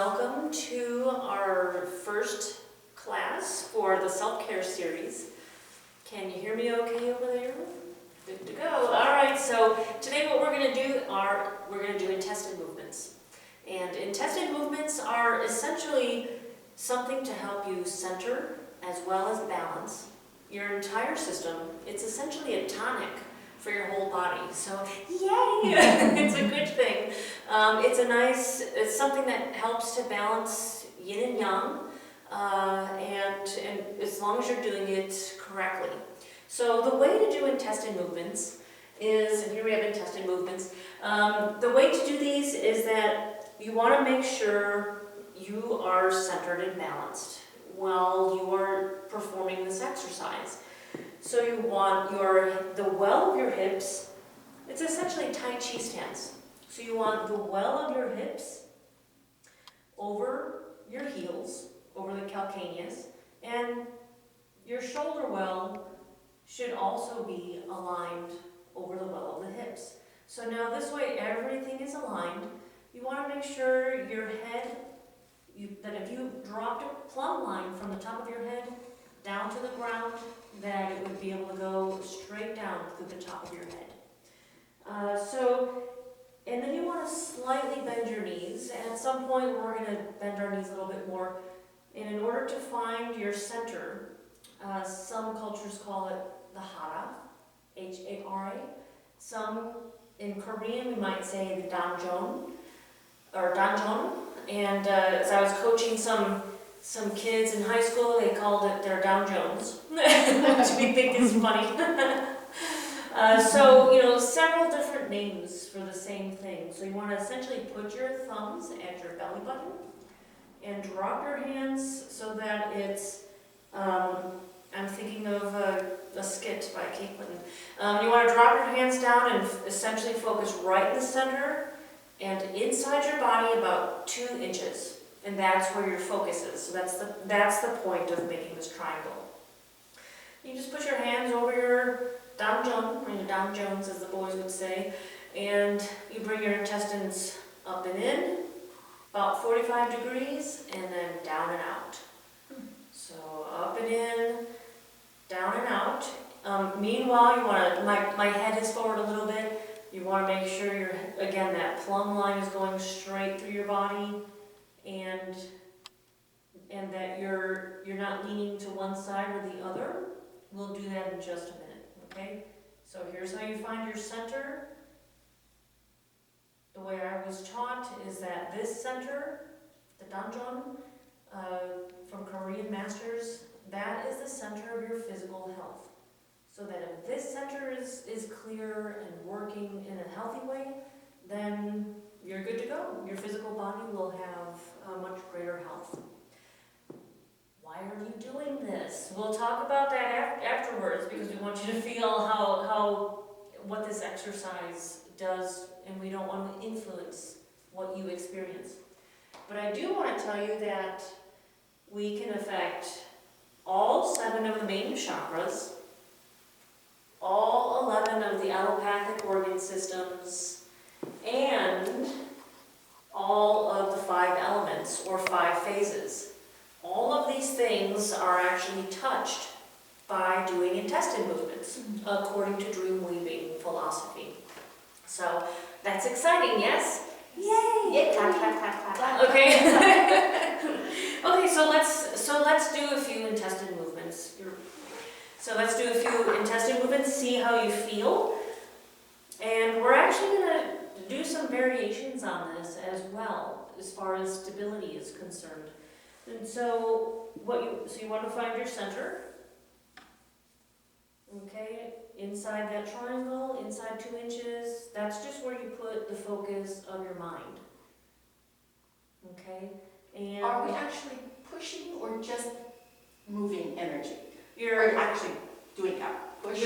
Welcome to our first class for the self-care series. Can you hear me okay over there? Good to go. All right, so today what we're going to do we're going to do intestine movements. And intestine movements are essentially something to help you center as well as balance your entire system. It's essentially a tonic for your whole body. So, yay! It's a good thing. It's something that helps to balance yin and yang, and as long as you're doing it correctly. So the way to do intestine movements is, and here we have intestine movements, the way to do these is that you want to make sure you are centered and balanced while you are performing this exercise. So you want the well of your hips, it's essentially Tai Chi stance. So you want the well of your hips over your heels, over the calcaneus, and your shoulder well should also be aligned over the well of the hips. So now this way everything is aligned. You want to make sure your head, that if you dropped a plumb line from the top of your head down to the ground, that it would be able to go straight down through the top of your head. And then you want to slightly bend your knees. And at some point we're going to bend our knees a little bit more. And in order to find your center, some cultures call it the hara, H-A-R-A. Some in Korean we might say the danjon, or danjon. And as I was coaching some kids in high school, they called it their Down Jones, which we think is funny. Several different names for the same thing. So you want to essentially put your thumbs at your belly button and drop your hands so that it's, I'm thinking of a skit by Kate Clinton. You want to drop your hands down and essentially focus right in the center and inside your body about 2 inches. And that's where your focus is. So that's the point of making this triangle. You just put your hands over your downjong, or your down Jones as the boys would say, and you bring your intestines up and in, about 45 degrees, and then down and out. So up and in, down and out. Meanwhile, you want to, my head is forward a little bit. You want to make sure again, that plumb line is going straight through your body. And that you're not leaning to one side or the other. We'll do that in just a minute, okay? So here's how you find your center. The way I was taught is that this center, the danjon, from Korean masters, that is the center of your physical health. So that if this center is clear and working in a healthy way, then you're good to go. Your physical body will have much greater health. Why are you doing this? We'll talk about that afterwards because we want you to feel what this exercise does, and we don't want to influence what you experience. But I do want to tell you that we can affect all 7 of the main chakras, all 11 of the allopathic organ systems, and all of the 5 elements or 5 phases. All of these things are actually touched by doing intestine movements, according to DreamWeaving philosophy. So that's exciting, yes? Yay! Yeah, clap, clap, clap, clap. Okay. Okay, so let's do a few intestine movements. So let's do a few intestine movements, see how you feel. And we're actually going to do some variations on this as well, as far as stability is concerned. And so you want to find your center. Okay, inside that triangle, inside 2 inches, that's just where you put the focus of your mind. Okay, and are we actually pushing or just moving energy? You're actually doing a push.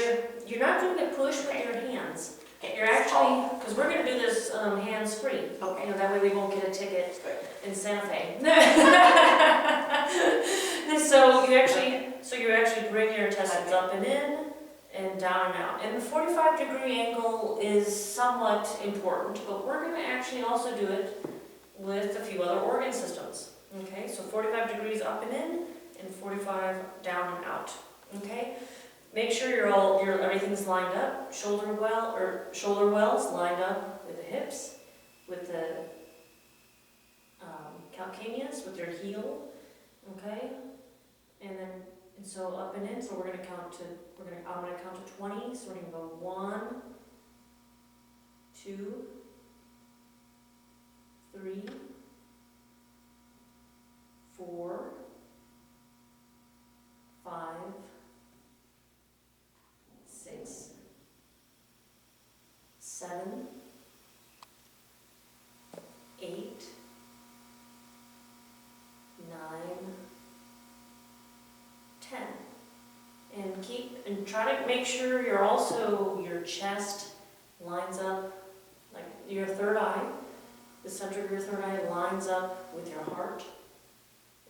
You're not doing a push with your hands. You're actually, because we're going to do this hands-free. Okay. That way we won't get a ticket in Santa Fe. So you actually bring your intestines up and in and down and out. And the 45-degree angle is somewhat important, but we're going to actually also do it with a few other organ systems. Okay, so 45 degrees up and in, and 45 down and out. Okay, make sure everything's lined up. Shoulder wells lined up with the hips, with the calcaneus, with their heel. Okay, and so up and in. So I'm gonna count to 20. So we're gonna go 1, 2, 3, 4, 5, 6, 7, 8, 9, 10. And try to make sure your chest lines up, like your third eye, the center of your third eye lines up with your heart,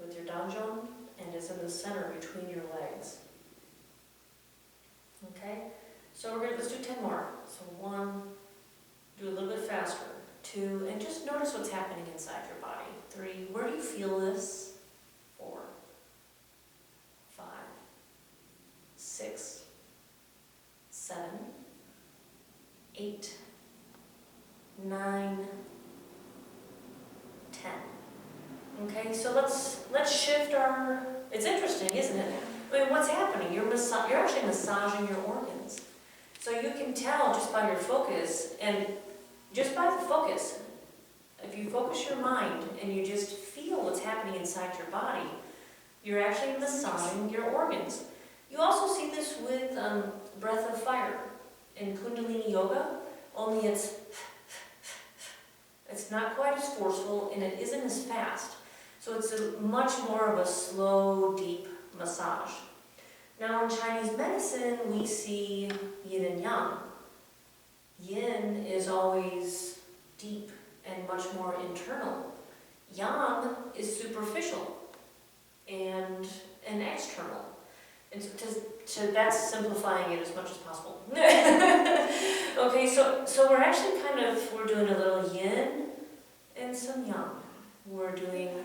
with your danjon, and is in the center between your legs. Okay? So let's do 10 more. So 1, do a little bit faster. 2, and just notice what's happening inside your body. 3, where do you feel this? 4, 5, 6, 7, 8, 9, 10. Okay, so let's shift our. It's interesting, isn't it? I mean, what's happening? You're actually massaging your organs. So you can tell just by your focus, and just by the focus, if you focus your mind and you just feel what's happening inside your body, you're actually massaging your organs. You also see this with breath of fire in Kundalini Yoga, only it's not quite as forceful and it isn't as fast. So it's much more of a slow, deep massage. Now in Chinese medicine, we see yin and yang. Yin is always deep and much more internal. Yang is superficial and external. And that's simplifying it as much as possible. Okay, so we're actually we're doing a little yin and some yang. We're doing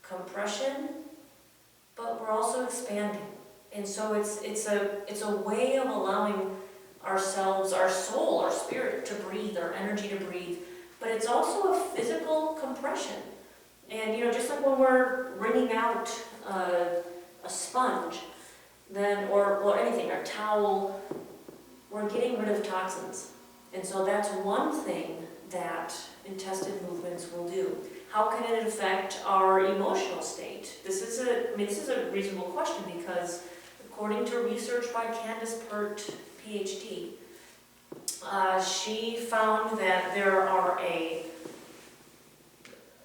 compression, but we're also expanding. And so it's a way of allowing ourselves, our soul, our spirit to breathe, our energy to breathe. But it's also a physical compression. And just like when we're wringing out a sponge, or anything, a towel, we're getting rid of toxins. And so that's one thing that intestine movements will do. How can it affect our emotional state? This is a reasonable question because according to research by Candace Pert, PhD, she found that there are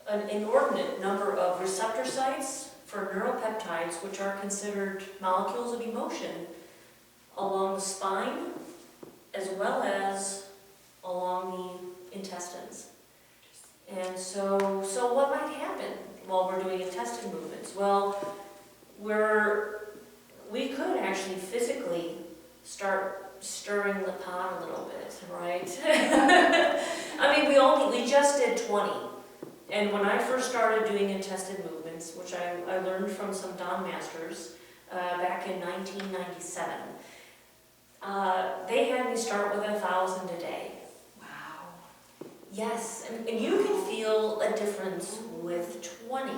an inordinate number of receptor sites for neuropeptides, which are considered molecules of emotion, along the spine as well as along the intestines. And so what might happen while we're doing intestine movements? Well, we could actually physically start stirring the pot a little bit, right? I mean, we just did 20. And when I first started doing intestine movements, which I learned from some Don masters back in 1997, they had me start with 1,000 a day. Wow. Yes, and you can feel a difference with 20.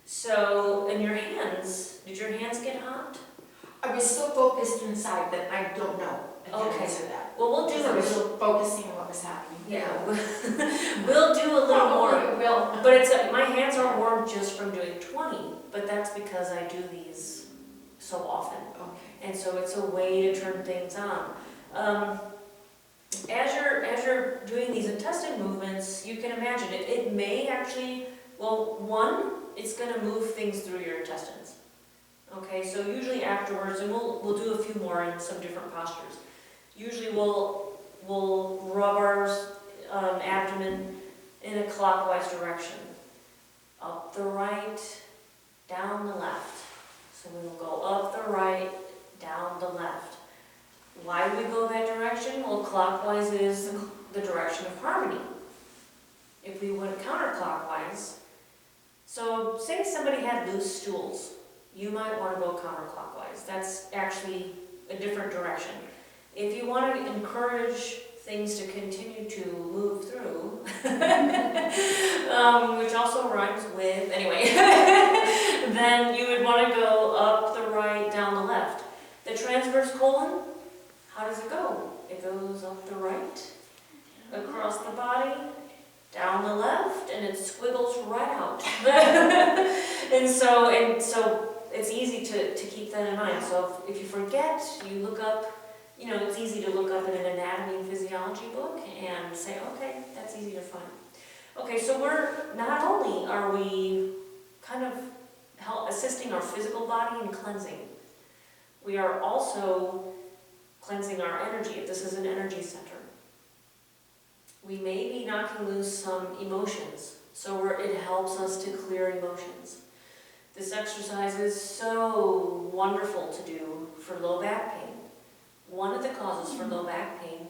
So, and your hands, did your hands get hot? I was so focused inside that I don't know. I can't answer that. Well, we'll do I was so focusing on what was happening. Yeah, we'll do a little more. Probably will. But my hands are warm just from doing 20, but that's because I do these so often. Okay. And so it's a way to turn things on. As you're doing these intestine movements, you can imagine it may actually, one, it's going to move things through your intestines. Okay, so usually afterwards, and we'll do a few more in some different postures. Usually we'll rub our abdomen in a clockwise direction. Up the right, down the left. So we will go up the right, down the left. Why do we go that direction? Well, clockwise is the direction of harmony. if we went counterclockwise, so say somebody had loose stools, you might want to go counterclockwise. That's actually a different direction. If you want to encourage things to continue to move through, which also rhymes with, anyway, then you would want to go up the right, down the left. The transverse colon, how does it go? It goes up the right, across the body, down the left, and it squiggles right out. and so it's easy to keep that in mind. So if you forget, you look up, it's easy to look up in an anatomy and physiology book and say, okay, that's easy to find. Okay, so not only are we kind of assisting our physical body in cleansing, we are also cleansing our energy, if this is an energy center. We may be knocking loose some emotions, so it helps us to clear emotions. This exercise is so wonderful to do for low back pain. One of the causes for low back pain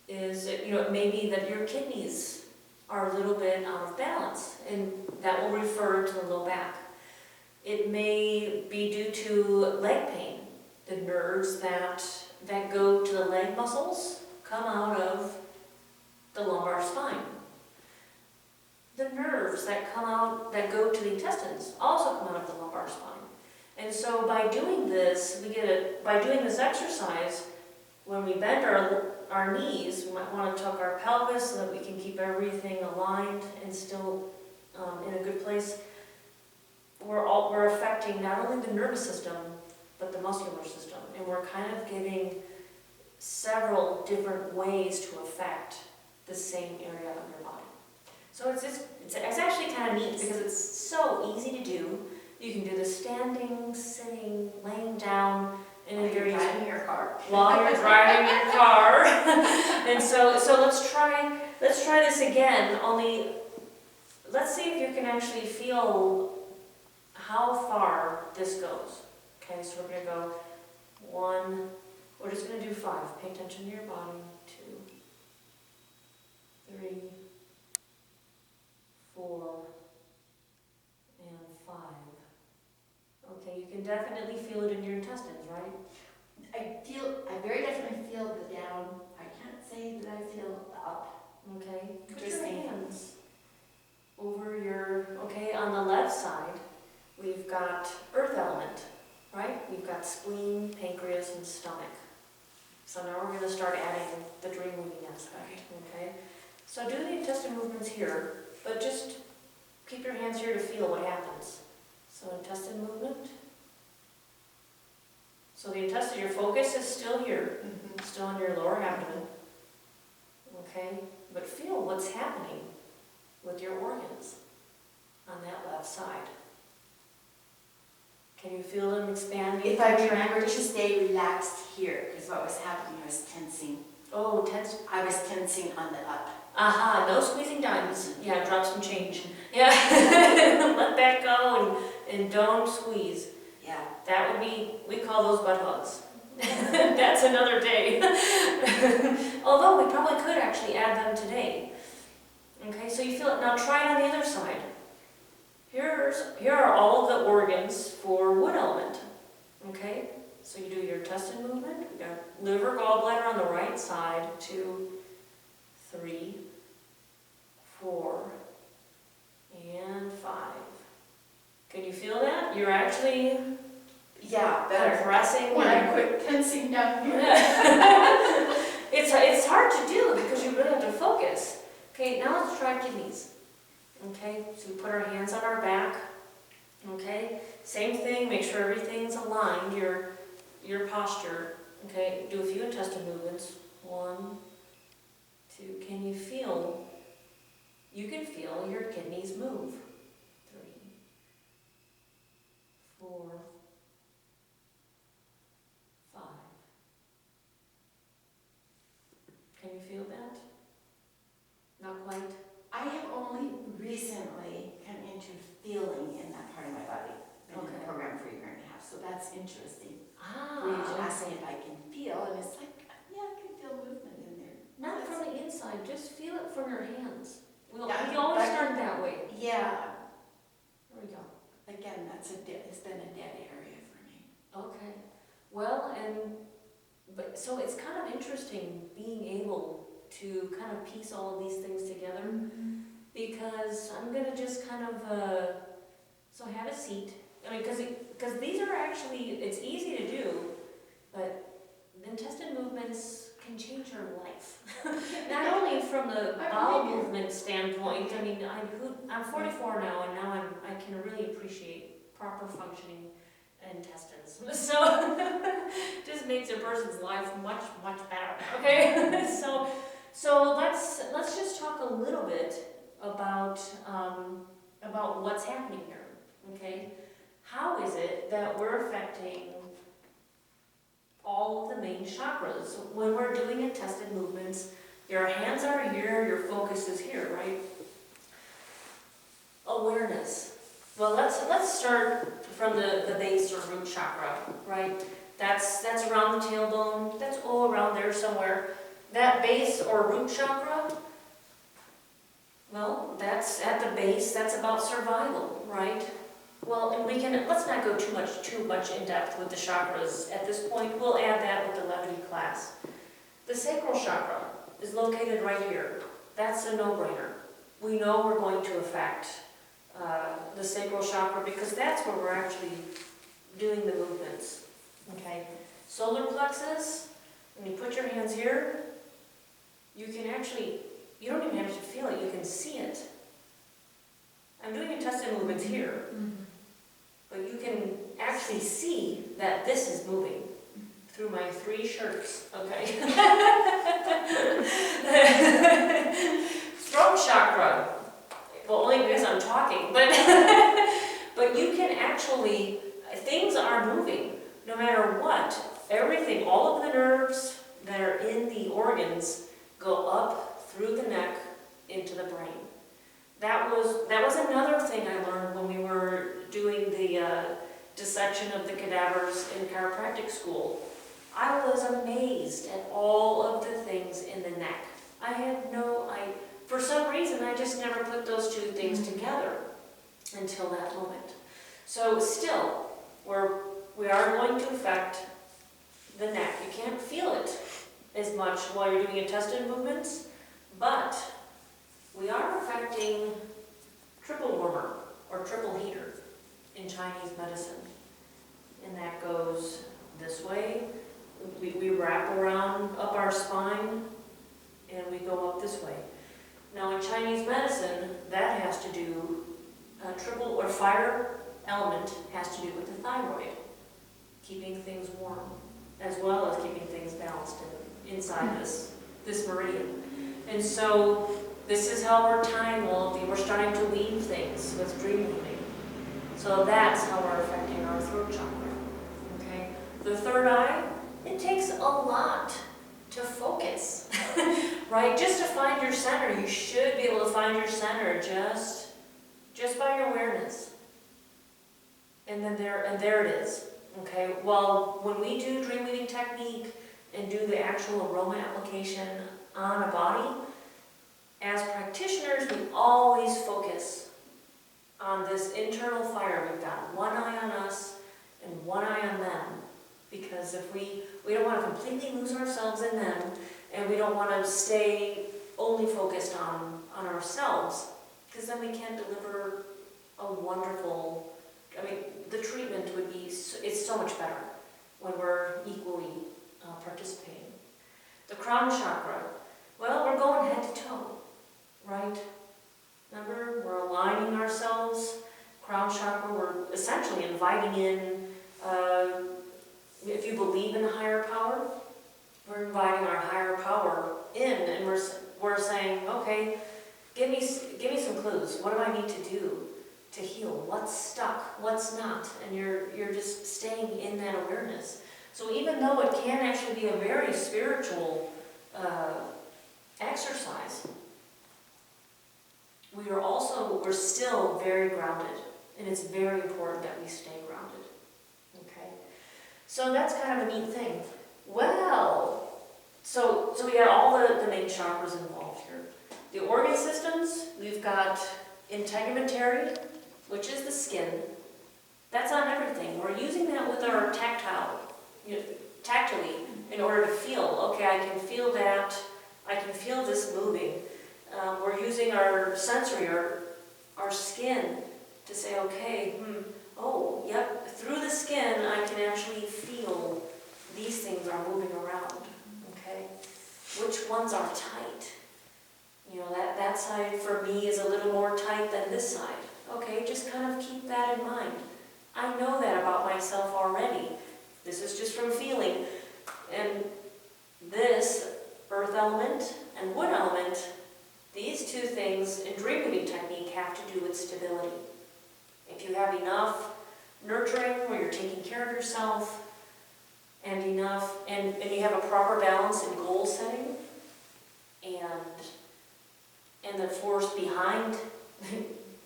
is, it may be that your kidneys are a little bit out of balance, and that will refer to the low back. It may be due to leg pain. The nerves that go to the leg muscles come out of the lumbar spine. The nerves that go to the intestines also come out of the lumbar spine. And so by doing this, by doing this exercise, when we bend our knees, we might want to tuck our pelvis so that we can keep everything aligned and still in a good place. We're affecting not only the nervous system, but the muscular system. And we're kind of getting several different ways to affect the same area of your body. So it's actually kind of neat because it's so easy to do. You can do this standing, sitting, laying down, and in very driving your car. While you're driving your car. And so let's try this again. Only let's see if you can actually feel how far this goes. Okay, so we're gonna go 1. We're just gonna do 5. Pay attention to your body. 2, 3, 4, and 5. Okay, you can definitely feel it in your intestines, right? I very definitely feel the down. I can't say that I feel the up. Okay, put your hands over on the left side, we've got earth element, right? We've got spleen, pancreas, and stomach. So now we're going to start adding the DreamWeaving aspect, okay? So do the intestine movements here, but just keep your hands here to feel what happens. So intestine movement. So the intestine, your focus is still here, still in your lower abdomen, okay? But feel what's happening with your organs on that left side. Can you feel them expanding? If I remember to stay relaxed here, because what was happening, I was tensing. Oh, tense. I was tensing on the up. Aha, no squeezing dimes. Yeah, drop some change. Yeah, let that go and don't squeeze. Yeah. That would be, we call those butt hugs. That's another day. Although we probably could actually add them today. Okay, so you feel it. Now try it on the other side. Here are all of the organs for wood element. Okay, so you do your intestine movement. We got liver, gallbladder on the right side. 2, 3, 4, and 5. Can you feel that? You're actually compressing. When I quit tensing down here. It's hard to do because you really have to focus. Okay, now let's try kidneys. Okay, so we put our hands on our back. Okay, same thing, make sure everything's aligned, your posture. Okay, do a few intestine movements. 1, 2, can you feel? You can feel your kidneys move. 3, 4, 5. Can you feel that? Not quite? I have only recently come into feeling in that part of my body. Been in the program for a year and a half, so that's interesting. For you to ask me if I can feel, and it's like, yeah, I can feel movement in there. Not from the inside, just feel it from your hands. We Yeah. but so it's kind of interesting being able to kind of piece all of these things together, because I'm gonna just kind of, so have a seat. I mean, because these are actually, it's easy to do, but the intestine movements can change your life. Not only from the bowel movement standpoint, I mean, I'm 44 now, and now I can really appreciate proper functioning intestines. So, just makes a person's life much, much better, okay? So let's just talk a little bit about what's happening here, okay? How is it that we're affecting all of the main chakras? When we're doing intestine movements, your hands are here, your focus is here, right? Awareness. Well, let's start from the base or root chakra, right? That's around the tailbone, that's all around there somewhere. That base or root chakra, well, that's at the base, that's about survival, right? Well, and let's not go too much in depth with the chakras at this point. We'll add that with the levity class. The sacral chakra is located right here. That's a no-brainer. We know we're going to affect the sacral chakra because that's where we're actually doing the movements, okay? Solar plexus, when you put your hands here, you can actually, you don't even have to feel it, you can see it. I'm doing intestine movements here, but you can actually see that this is moving through my 3 shirts, okay? Throat chakra, well, only because I'm talking, but but you can actually, things are moving no matter what. Everything, all of the nerves that are in the organs go up through the neck into the brain. That was another thing I learned when we were doing the dissection of the cadavers in chiropractic school. I was amazed at all of the things in the neck. For some reason, I just never put those 2 things together until that moment. So still, we are going to affect the neck. You can't feel it as much while you're doing intestine movements, but we are affecting triple warmer or triple heater in Chinese medicine. And that goes this way. We wrap around up our spine and we go up this way. Now in Chinese medicine, that has to do, triple or fire element has to do with the thyroid, keeping things warm, as well as keeping things balanced inside this meridian. And so this is how we're tying all of we're starting to weave things with DreamWeaving. So that's how we're affecting our throat chakra, okay? The third eye, it takes a lot to focus, right? Just to find your center, you should be able to find your center just by your awareness. And then there it is, okay? Well, when we do DreamWeaving technique and do the actual aroma application on a body, as practitioners, we always focus on this internal fire. We've got one eye on us and one eye on them, because if we don't want to completely lose ourselves in them, and we don't want to stay only focused on ourselves, because then we can't deliver a wonderful, the treatment would be, it's so much better when we're equally participating. The crown chakra, well, we're going head to toe, right? Remember, we're aligning ourselves. Crown chakra, we're essentially inviting in, if you believe in a higher power, we're inviting our higher power in, and we're saying, okay, give me some clues. What do I need to do to heal? What's stuck? What's not? And you're just staying in that awareness. So even though it can actually be a very spiritual exercise, we're still very grounded, and it's very important that we stay grounded. Okay, so that's kind of a neat thing. Well, so we got all the main chakras involved here. The organ systems, we've got integumentary, which is the skin. That's on everything. We're using that with our tactile. tactily in order to feel, okay, I can feel that, I can feel this moving. We're using our sensory, our skin to say, okay, oh, yep, through the skin I can actually feel these things are moving around, okay? Which ones are tight? You know, that side for me is a little more tight than this side. Okay, just kind of keep that in mind. I know that about myself already. This is just from feeling. And this earth element and wood element, these two things in DreamWeaving technique have to do with stability. If you have enough nurturing where you're taking care of yourself and enough, and you have a proper balance in goal setting and the force behind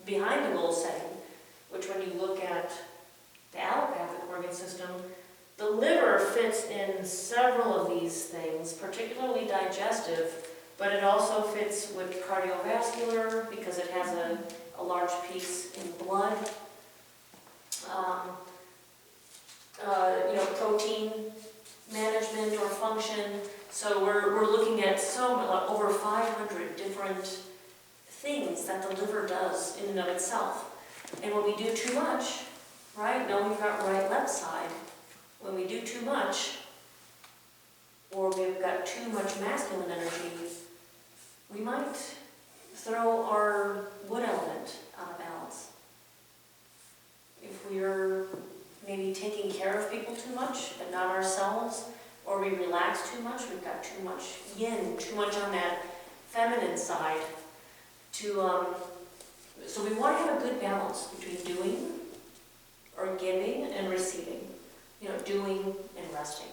behind the goal setting, which when you look at the allopathic organ system, the liver fits in several of these things, particularly digestive, but it also fits with cardiovascular because it has a large piece in blood. You know, protein management or function. So we're looking at over 500 different things that the liver does in and of itself. And when we do too much, right, now we've got right, left side. When we do too much, or we've got too much masculine energy, we might throw our wood element out of balance. If we're maybe taking care of people too much, but not ourselves, or we relax too much, we've got too much yin, too much on that feminine side. So we want to have a good balance between doing or giving and receiving. You know, doing and resting.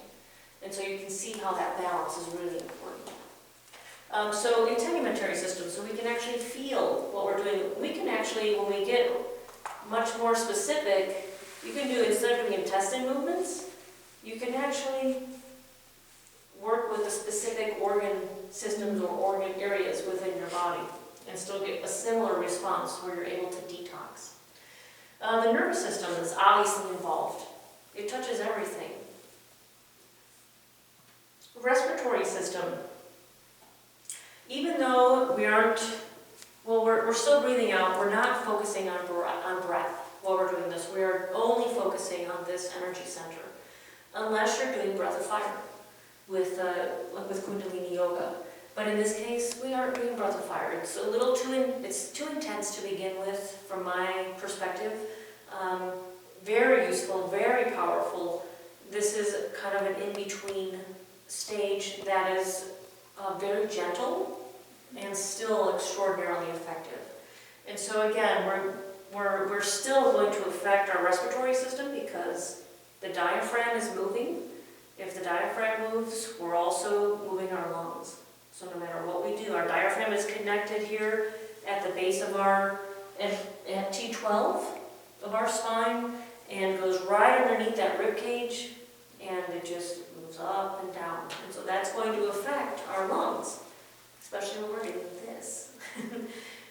And so you can see how that balance is really important. So integumentary system, so we can actually feel what we're doing. We can actually, when we get much more specific, you can do, instead of doing intestine movements, you can actually work with the specific organ systems or organ areas within your body and still get a similar response where you're able to detox. The nervous system is obviously involved. It touches everything. Respiratory system. Even though we aren't, well, we're still breathing out, we're not focusing on breath while we're doing this. We are only focusing on this energy center. Unless you're doing breath of fire with Kundalini Yoga. But in this case, we aren't doing breath of fire. It's a little it's too intense to begin with, from my perspective. Very useful, very powerful. This is kind of an in-between stage that is very gentle and still extraordinarily effective. And so again, we're still going to affect our respiratory system because the diaphragm is moving. If the diaphragm moves, we're also moving our lungs. So no matter what we do, our diaphragm is connected here at the base of at T12 of our spine, and goes right underneath that rib cage, and it just moves up and down. And so that's going to affect our lungs, especially when we're doing this.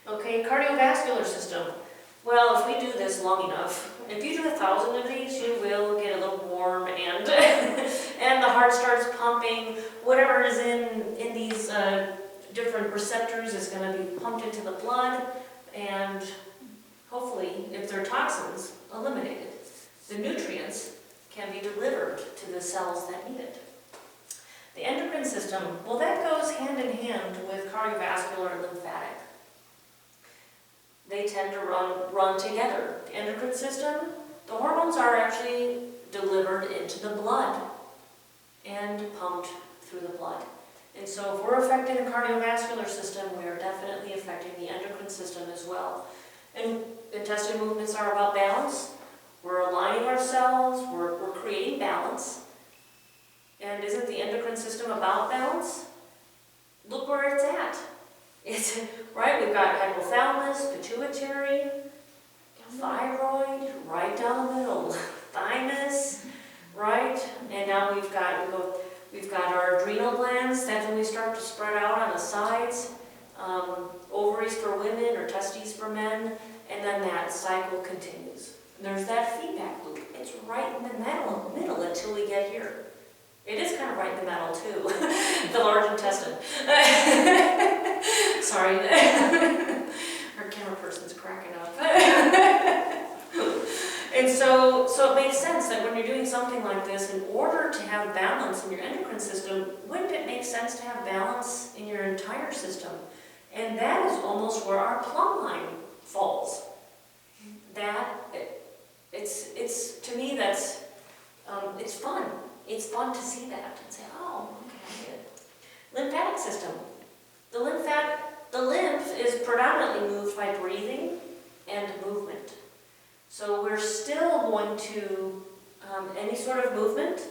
Okay, cardiovascular system. Well, if we do this long enough, if you do 1,000 of these, you will get a little warm and and the heart starts pumping. Whatever is in these different receptors is going to be pumped into the blood, and hopefully, if they're toxins, eliminated. The nutrients can be delivered to the cells that need it. The endocrine system, well, that goes hand in hand with cardiovascular and lymphatic. They tend to run together. The endocrine system, the hormones are actually delivered into the blood and pumped through the blood. And so if we're affecting the cardiovascular system, we are definitely affecting the endocrine system as well. And intestinal movements are about balance. We're aligning ourselves, we're creating balance. And isn't the endocrine system about balance? Look where it's at. It's, right, we've got hypothalamus, pituitary, thyroid, right down the middle, thymus, right? And now we've got our adrenal glands. That's when we start to spread out on the sides. Ovaries for women or testes for men. And then that cycle continues. And there's that feedback loop. It's right in the middle until we get here. It is kind of right in the middle too, the large intestine. Sorry, our camera person's cracking up. And so it makes sense that when you're doing something like this, in order to have balance in your endocrine system, wouldn't it make sense to have balance in your entire system? And that is almost where our plumb line falls. It's to me, that's, it's fun. It's fun to see that and say, oh, okay, I get it. Lymphatic system. The lymph is predominantly moved by breathing and movement. So we're still going to, any sort of movement,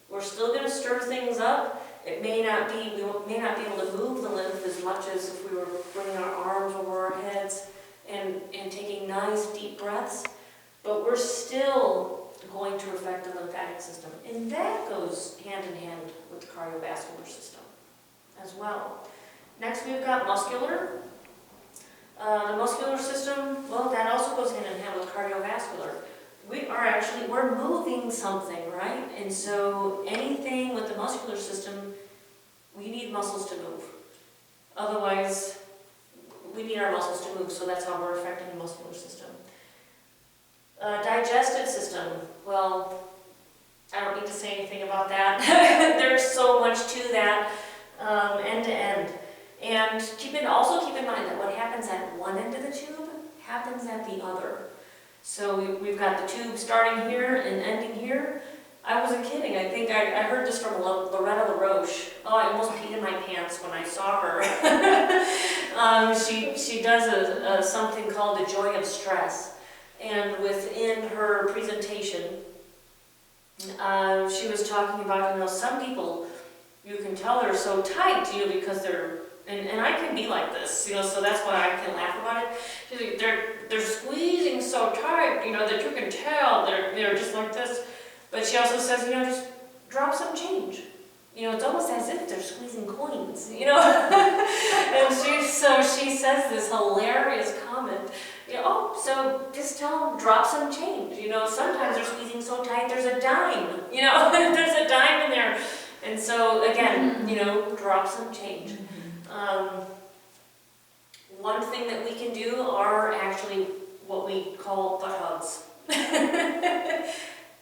we're still going to stir things up. It may not be, we may not be able to move the lymph as much as if we were bringing our arms over our heads and taking nice deep breaths, but we're still going to affect the lymphatic system. And that goes hand in hand with the cardiovascular system as well. Next we've got muscular. The muscular system, well, that also goes hand in hand with cardiovascular. We're moving something, right? And so anything with the muscular system, we need muscles to move. Otherwise, we need our muscles to move, so that's how we're affecting the muscular system. Digestive system, well, I don't need to say anything about that. There's so much to that, end to end. And also keep in mind that what happens at one end of the tube happens at the other. So we've got the tube starting here and ending here. I wasn't kidding. I think I heard this from Loretta LaRoche. Oh, I almost peed in my pants when I saw her. She does something called the joy of stress. And within her presentation, she was talking about, some people, you can tell they're so tight, because they're, and I can be like this, so that's why I can laugh about it. She's like, they're squeezing so tight, that you can tell they're just like this. But she also says, just drop some change. It's almost as if they're squeezing coins, And she says this hilarious comment, so just tell them, drop some change. Sometimes they're squeezing so tight, there's a dime, there's a dime in there. And so again, drop some change. One thing that we can do are actually what we call butt hugs.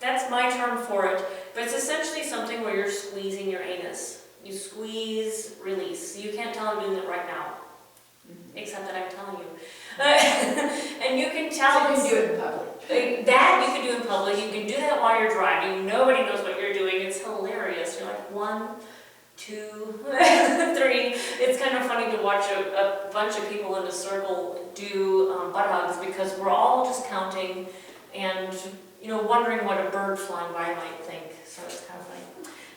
That's my term for it, but it's essentially something where you're squeezing your anus. You squeeze, release. You can't tell I'm doing it right now, except that I'm telling you. And you can tell. So you can do it in public. That you can do in public. You can do that while you're driving. Nobody knows what you're doing. It's hilarious. You're like 1, 2, 3. It's kind of funny to watch a bunch of people in a circle do butt hugs because we're all just counting and wondering what a bird flying by might think. So it's kind of funny.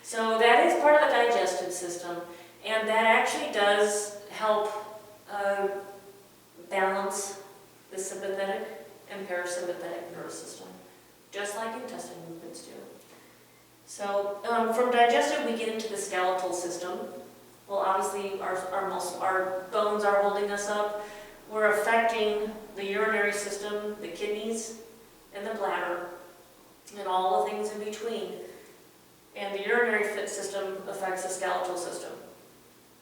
So that is part of the digestive system, and that actually does help balance the sympathetic and parasympathetic nervous system, just like intestine movements do. So from digestive, we get into the skeletal system. Well, obviously our bones are holding us up. We're affecting the urinary system, the kidneys, and the bladder, and all the things in between. And the urinary system affects the skeletal system.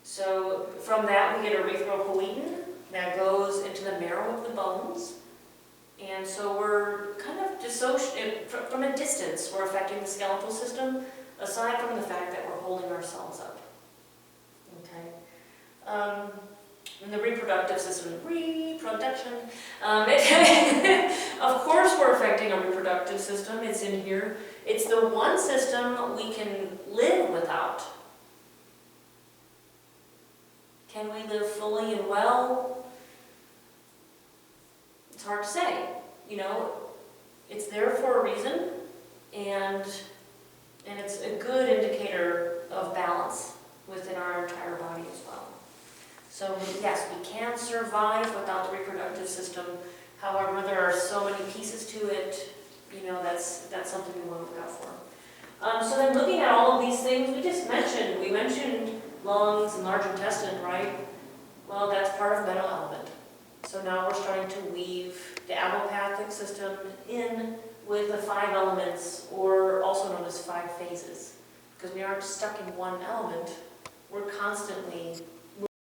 So from that we get erythropoietin that goes into the marrow of the bones. And so we're kind of from a distance, we're affecting the skeletal system, aside from the fact that we're holding ourselves up. Okay. And the reproductive system, of course we're affecting our reproductive system. It's in here. It's the one system we can live without. Can we live fully and well? It's hard to say. It's there for a reason, and it's a good indicator of balance within our entire body as well. So yes, we can survive without the reproductive system. However, there are so many pieces to it. That's something we want to look out for. So then, looking at all of these things, we mentioned lungs and large intestine, right? Well, that's part of metal element. So now we're starting to weave the allopathic system in with the 5 elements, or also known as 5 phases. because we aren't stuck in one element, we're constantly